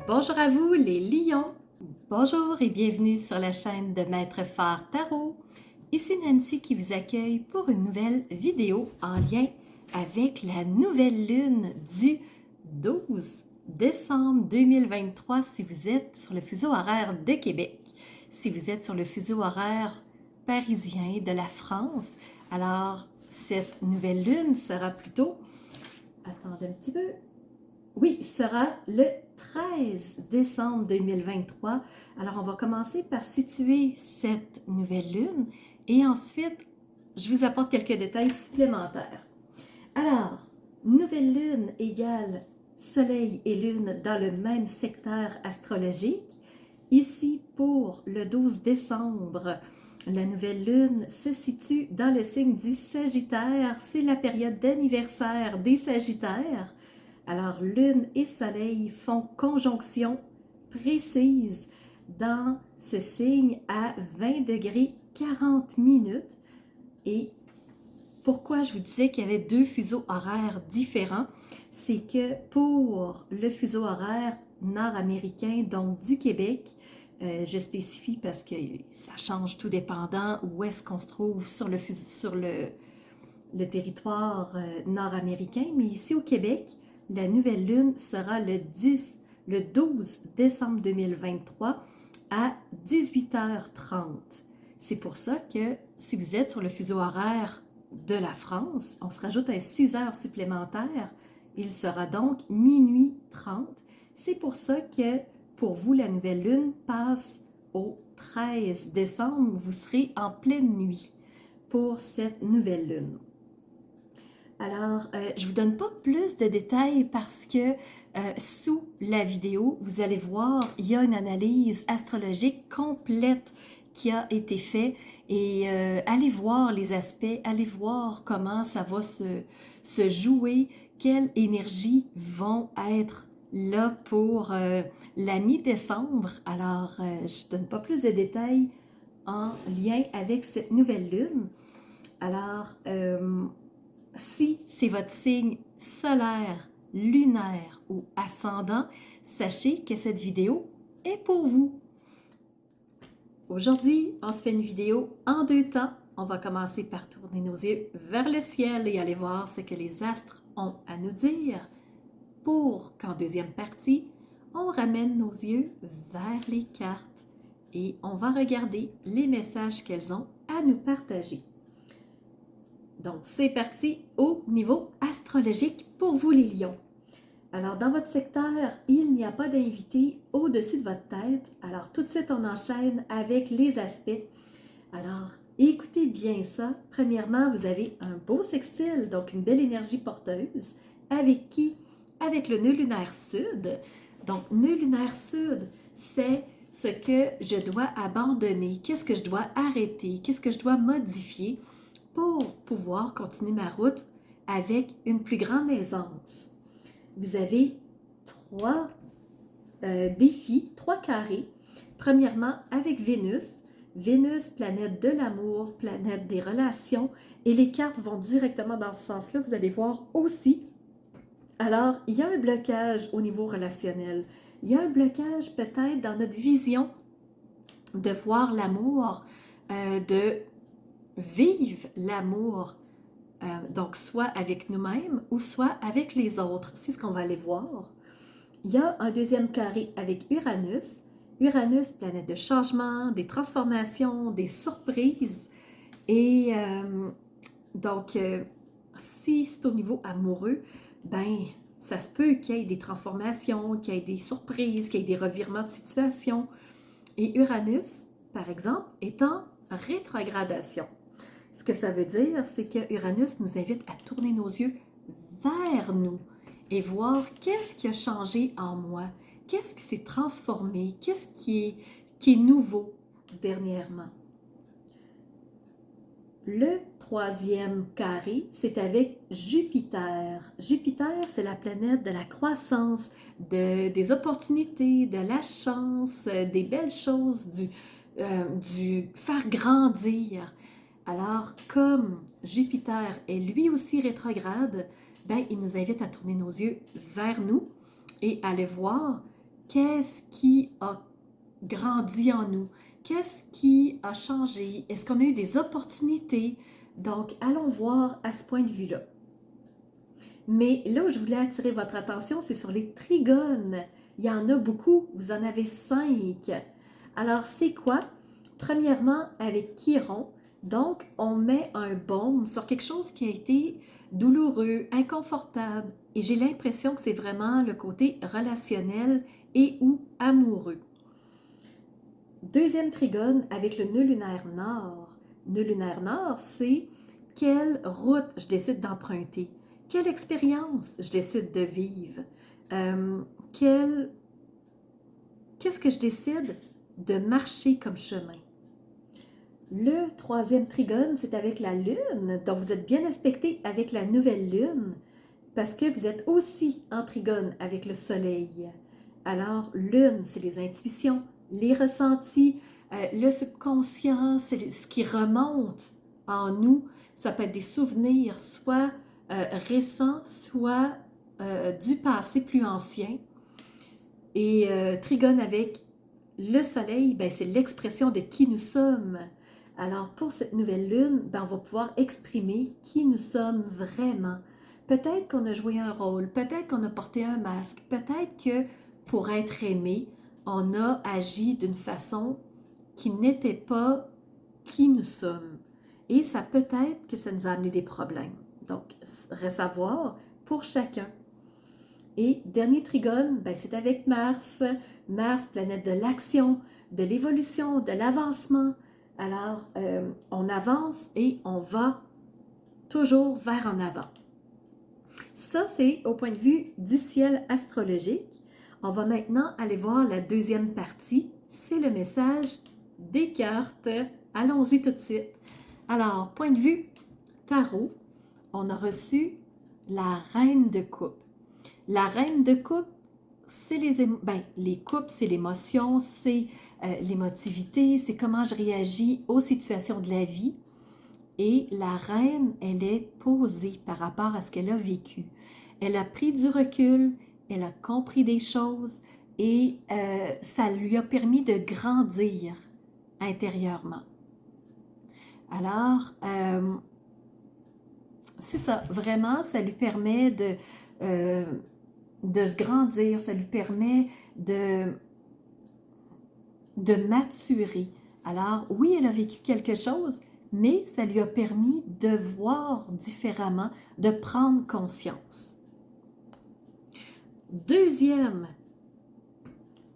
Bonjour à vous les lions! Bonjour et bienvenue sur la chaîne de Maître Phare Tarot. Ici Nancy qui vous accueille pour une nouvelle vidéo en lien avec la nouvelle lune du 12 décembre 2023 si vous êtes sur le fuseau horaire de Québec. Si vous êtes sur le fuseau horaire parisien de la France, alors cette nouvelle lune sera plutôt... Attendez un petit peu... Oui, sera le 13 décembre 2023. Alors, on va commencer par situer cette nouvelle lune et ensuite, je vous apporte quelques détails supplémentaires. Alors, nouvelle lune égale soleil et lune dans le même secteur astrologique. Ici, pour le 12 décembre, la nouvelle lune se situe dans le signe du Sagittaire. C'est la période d'anniversaire des Sagittaires. Alors, lune et soleil font conjonction précise dans ce signe à 20 degrés 40 minutes. Et pourquoi je vous disais qu'il y avait deux fuseaux horaires différents, c'est que pour le fuseau horaire nord-américain, donc du Québec, je spécifie parce que ça change tout dépendant où est-ce qu'on se trouve sur le territoire nord-américain, mais ici au Québec, la nouvelle lune sera le 12 décembre 2023 à 18h30. C'est pour ça que si vous êtes sur le fuseau horaire de la France, on se rajoute un 6 heures supplémentaires. Il sera donc minuit 30. C'est pour ça que pour vous, la nouvelle lune passe au 13 décembre. Vous serez en pleine nuit pour cette nouvelle lune. Alors, je ne vous donne pas plus de détails parce que sous la vidéo, vous allez voir, il y a une analyse astrologique complète qui a été faite et allez voir les aspects, allez voir comment ça va se jouer, quelles énergies vont être là pour la mi-décembre. Alors, je ne donne pas plus de détails en lien avec cette nouvelle lune. Alors, si c'est votre signe solaire, lunaire ou ascendant, sachez que cette vidéo est pour vous. Aujourd'hui, on se fait une vidéo en deux temps. On va commencer par tourner nos yeux vers le ciel et aller voir ce que les astres ont à nous dire pour qu'en deuxième partie, on ramène nos yeux vers les cartes et on va regarder les messages qu'elles ont à nous partager. Donc, c'est parti au niveau astrologique pour vous les lions. Alors, dans votre secteur, il n'y a pas d'invité au-dessus de votre tête. Alors, tout de suite, on enchaîne avec les aspects. Alors, écoutez bien ça. Premièrement, vous avez un beau sextile, donc une belle énergie porteuse. Avec qui? Avec le nœud lunaire sud. Donc, nœud lunaire sud, c'est ce que je dois abandonner, qu'est-ce que je dois arrêter, qu'est-ce que je dois modifier pour pouvoir continuer ma route avec une plus grande aisance. Vous avez trois défis, trois carrés. Premièrement, avec Vénus. Vénus, planète de l'amour, planète des relations. Et les cartes vont directement dans ce sens-là. Vous allez voir aussi. Alors, il y a un blocage au niveau relationnel. Il y a un blocage peut-être dans notre vision de voir l'amour, de vivre l'amour, donc soit avec nous-mêmes ou soit avec les autres. C'est ce qu'on va aller voir. Il y a un deuxième carré avec Uranus. Uranus, planète de changement, des transformations, des surprises. Et donc, si c'est au niveau amoureux, ben ça se peut qu'il y ait des transformations, qu'il y ait des surprises, qu'il y ait des revirements de situation. Et Uranus, par exemple, est en rétrogradation. Ce que ça veut dire, c'est que Uranus nous invite à tourner nos yeux vers nous et voir qu'est-ce qui a changé en moi, qu'est-ce qui s'est transformé, qu'est-ce qui est nouveau dernièrement. Le troisième carré, c'est avec Jupiter. Jupiter, c'est la planète de la croissance, des opportunités, de la chance, des belles choses, du faire grandir. Alors, comme Jupiter est lui aussi rétrograde, ben, il nous invite à tourner nos yeux vers nous et aller voir Qu'est-ce qui a grandi en nous? Qu'est-ce qui a changé? Est-ce qu'on a eu des opportunités? Donc, allons voir à ce point de vue-là. Mais là où je voulais attirer votre attention, c'est sur les trigones. Il y en a beaucoup, vous en avez 5. Alors, c'est quoi? Premièrement, avec Chiron, donc on met un baume sur quelque chose qui a été douloureux, inconfortable, et j'ai l'impression que c'est vraiment le côté relationnel et ou amoureux. Deuxième trigone avec le nœud lunaire nord. Nœud lunaire nord, c'est quelle route je décide d'emprunter, quelle expérience je décide de vivre, qu'est-ce que je décide de marcher comme chemin. Le troisième trigone, c'est avec la lune, donc vous êtes bien aspecté avec la nouvelle lune, parce que vous êtes aussi en trigone avec le soleil. Alors, lune, c'est les intuitions, les ressentis, le subconscient, c'est ce qui remonte en nous. Ça peut être des souvenirs, soit récents, soit du passé plus ancien. Et trigone avec le soleil, ben, c'est l'expression de qui nous sommes. Alors, pour cette nouvelle lune, ben, on va pouvoir exprimer qui nous sommes vraiment. Peut-être qu'on a joué un rôle, peut-être qu'on a porté un masque, peut-être que pour être aimé, on a agi d'une façon qui n'était pas qui nous sommes. Et ça peut-être que ça nous a amené des problèmes. Donc, reste à voir pour chacun. Et dernier trigone, ben, c'est avec Mars. Mars, planète de l'action, de l'évolution, de l'avancement. Alors, on avance et on va toujours vers en avant. Ça, c'est au point de vue du ciel astrologique. On va maintenant aller voir la deuxième partie. C'est le message des cartes. Allons-y tout de suite. Alors, point de vue tarot, on a reçu la reine de coupe. La reine de coupe, c'est les coupes, c'est l'émotion, c'est l'émotivité, c'est comment je réagis aux situations de la vie. Et la reine, elle est posée par rapport à ce qu'elle a vécu. Elle a pris du recul, elle a compris des choses et ça lui a permis de grandir intérieurement. Alors, c'est ça, vraiment, ça lui permet de se grandir, ça lui permet de maturer. Alors, oui, elle a vécu quelque chose, mais ça lui a permis de voir différemment, de prendre conscience. Deuxième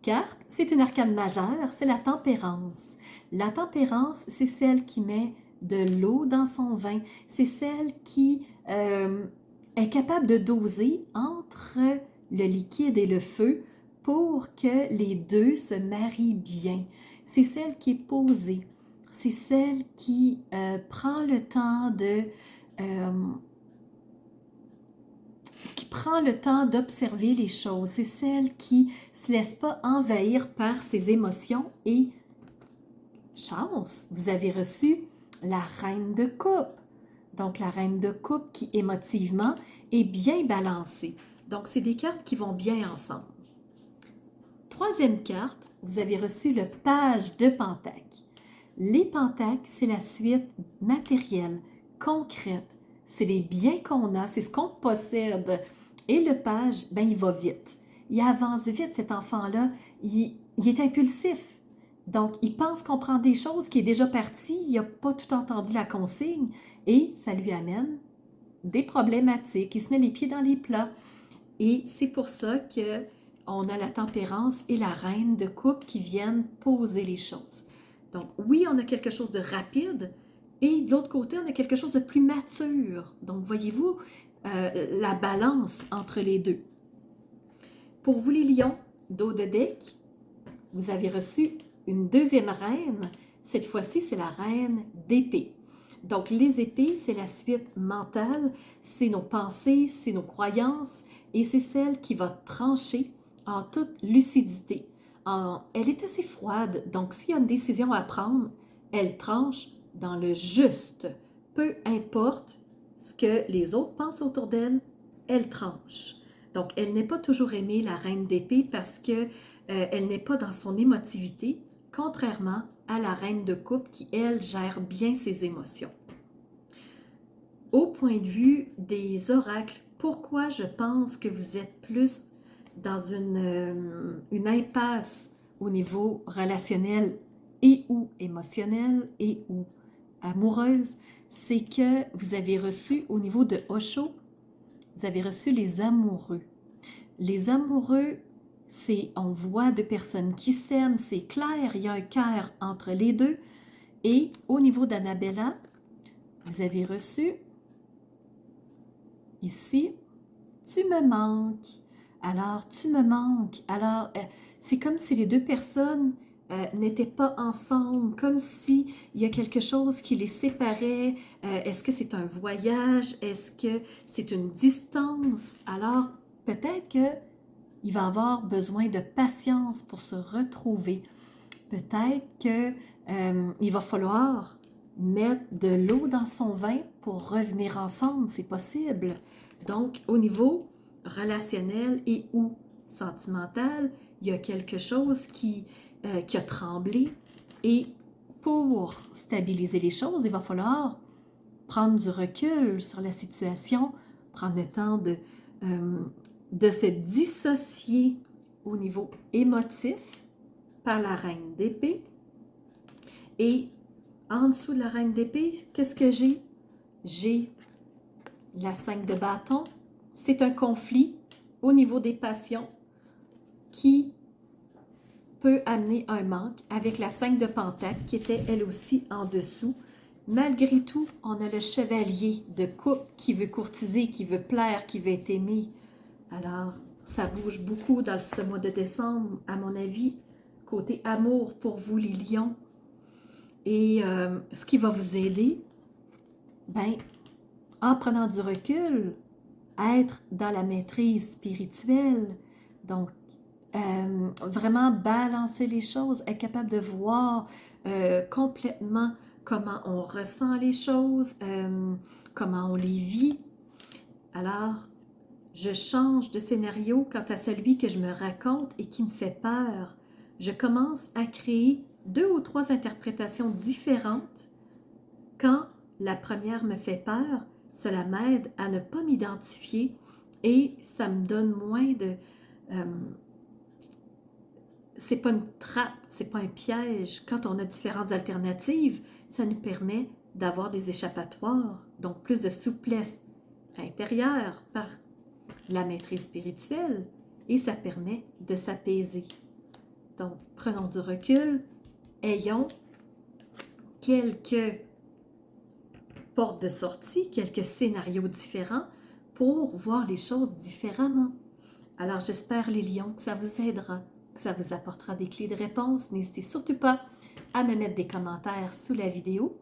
carte, c'est une arcane majeure, c'est la tempérance. La tempérance, c'est celle qui met de l'eau dans son vin, c'est celle qui est capable de doser entre le liquide et le feu pour que les deux se marient bien. C'est celle qui est posée, c'est celle qui prend le temps d'observer les choses. C'est celle qui ne se laisse pas envahir par ses émotions et chance, vous avez reçu la reine de coupe. Donc la reine de coupe qui émotivement est bien balancée. Donc c'est des cartes qui vont bien ensemble. Troisième carte, vous avez reçu le page de Pentacle. Les pentacles, c'est la suite matérielle, concrète. C'est les biens qu'on a, c'est ce qu'on possède. Et le page, ben, il va vite. Il avance vite, cet enfant-là. Il est impulsif. Donc, il pense comprendre des choses qui est déjà parti, il n'a pas tout entendu la consigne et ça lui amène des problématiques. Il se met les pieds dans les plats. Et c'est pour ça qu'on a la tempérance et la reine de coupe qui viennent poser les choses. Donc, oui, on a quelque chose de rapide et de l'autre côté, on a quelque chose de plus mature. Donc, voyez-vous la balance entre les deux. Pour vous, les lions, dos de deck, vous avez reçu une deuxième reine. Cette fois-ci, c'est la reine d'épée. Donc, les épées, c'est la suite mentale, c'est nos pensées, c'est nos croyances et c'est celle qui va trancher en toute lucidité. Elle est assez froide, donc s'il y a une décision à prendre, elle tranche dans le juste. Peu importe ce que les autres pensent autour d'elle, elle tranche. Donc, elle n'est pas toujours aimée, la reine d'épée, parce que elle n'est pas dans son émotivité, contrairement à la reine de coupe qui, elle, gère bien ses émotions. Au point de vue des oracles, pourquoi je pense que vous êtes plus dans une impasse au niveau relationnel et ou émotionnel et ou amoureuse, c'est que vous avez reçu au niveau de Osho, vous avez reçu les amoureux. Les amoureux, on voit deux personnes qui s'aiment, c'est clair, il y a un cœur entre les deux. Et au niveau d'Annabella, vous avez reçu ici, tu me manques. Alors, tu me manques. Alors, c'est comme si les deux personnes n'étaient pas ensemble, comme s'il y a quelque chose qui les séparait. Est-ce que c'est un voyage? Est-ce que c'est une distance? Alors, peut-être qu'il va avoir besoin de patience pour se retrouver. Peut-être qu'il va falloir mettre de l'eau dans son vin pour revenir ensemble, c'est possible. Donc, au niveau relationnel et ou sentimental, il y a quelque chose qui a tremblé et pour stabiliser les choses, il va falloir prendre du recul sur la situation, prendre le temps de se dissocier au niveau émotif par la reine d'épée. Et en dessous de la reine d'épée, qu'est-ce que j'ai? J'ai la 5 de bâton. C'est un conflit au niveau des passions qui peut amener un manque avec la 5 de pentacle qui était elle aussi en dessous. Malgré tout, on a le chevalier de coupe qui veut courtiser, qui veut plaire, qui veut être aimé. Alors, ça bouge beaucoup dans ce mois de décembre, à mon avis, côté amour pour vous les lions. Et ce qui va vous aider, ben, en prenant du recul, être dans la maîtrise spirituelle, donc vraiment balancer les choses, être capable de voir complètement comment on ressent les choses, comment on les vit. Alors, je change de scénario quant à celui que je me raconte et qui me fait peur. Je commence à créer 2 ou 3 interprétations différentes. Quand la première me fait peur, cela m'aide à ne pas m'identifier et ça me donne moins de... c'est pas une trappe, c'est pas un piège. Quand on a différentes alternatives, ça nous permet d'avoir des échappatoires, donc plus de souplesse intérieure par la maîtrise spirituelle et ça permet de s'apaiser. Donc, prenons du recul, ayons quelques portes de sortie, quelques scénarios différents pour voir les choses différemment. Alors, j'espère, les lions, que ça vous aidera, que ça vous apportera des clés de réponse. N'hésitez surtout pas à me mettre des commentaires sous la vidéo.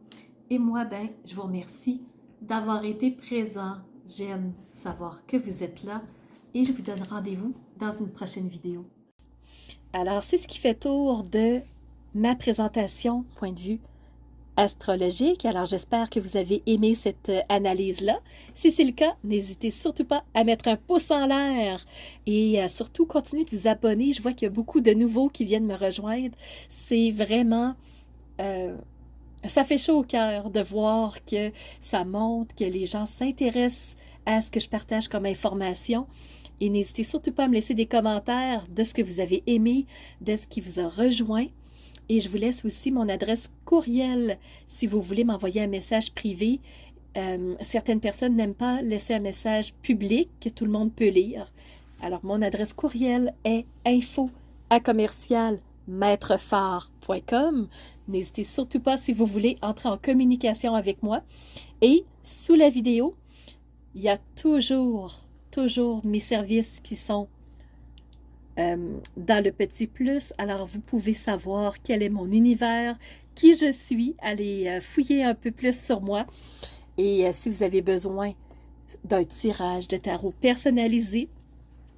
Et moi, ben, je vous remercie d'avoir été présent. J'aime savoir que vous êtes là et je vous donne rendez-vous dans une prochaine vidéo. Alors, c'est ce qui fait tour de ma présentation, point de vue astrologique. Alors, j'espère que vous avez aimé cette analyse-là. Si c'est le cas, n'hésitez surtout pas à mettre un pouce en l'air et surtout, continuez de vous abonner. Je vois qu'il y a beaucoup de nouveaux qui viennent me rejoindre. C'est vraiment... ça fait chaud au cœur de voir que ça monte, que les gens s'intéressent à ce que je partage comme information. Et n'hésitez surtout pas à me laisser des commentaires de ce que vous avez aimé, de ce qui vous a rejoint. Et je vous laisse aussi mon adresse courriel si vous voulez m'envoyer un message privé. Certaines personnes n'aiment pas laisser un message public que tout le monde peut lire. Alors, mon adresse courriel est info@commercialmaitrefort.com. N'hésitez surtout pas si vous voulez entrer en communication avec moi. Et sous la vidéo, il y a toujours mes services qui sont dans le petit plus. Alors, vous pouvez savoir quel est mon univers, qui je suis, allez fouiller un peu plus sur moi. Et si vous avez besoin d'un tirage de tarot personnalisé,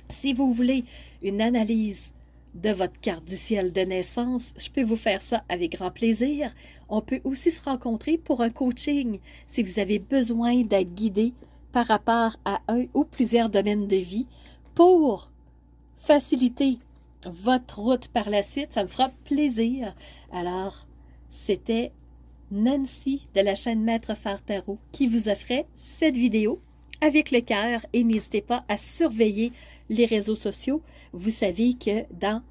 si vous voulez une analyse de votre carte du ciel de naissance, je peux vous faire ça avec grand plaisir. On peut aussi se rencontrer pour un coaching si vous avez besoin d'être guidé par rapport à un ou plusieurs domaines de vie pour faciliter votre route par la suite. Ça me fera plaisir. Alors, c'était Nancy de la chaîne Maître Phare Tarot qui vous offrait cette vidéo avec le cœur et n'hésitez pas à surveiller les réseaux sociaux. Vous savez que dans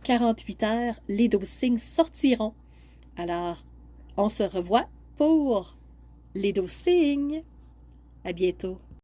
48 heures, les 12 signes sortiront. Alors, on se revoit pour les 12 signes. À bientôt.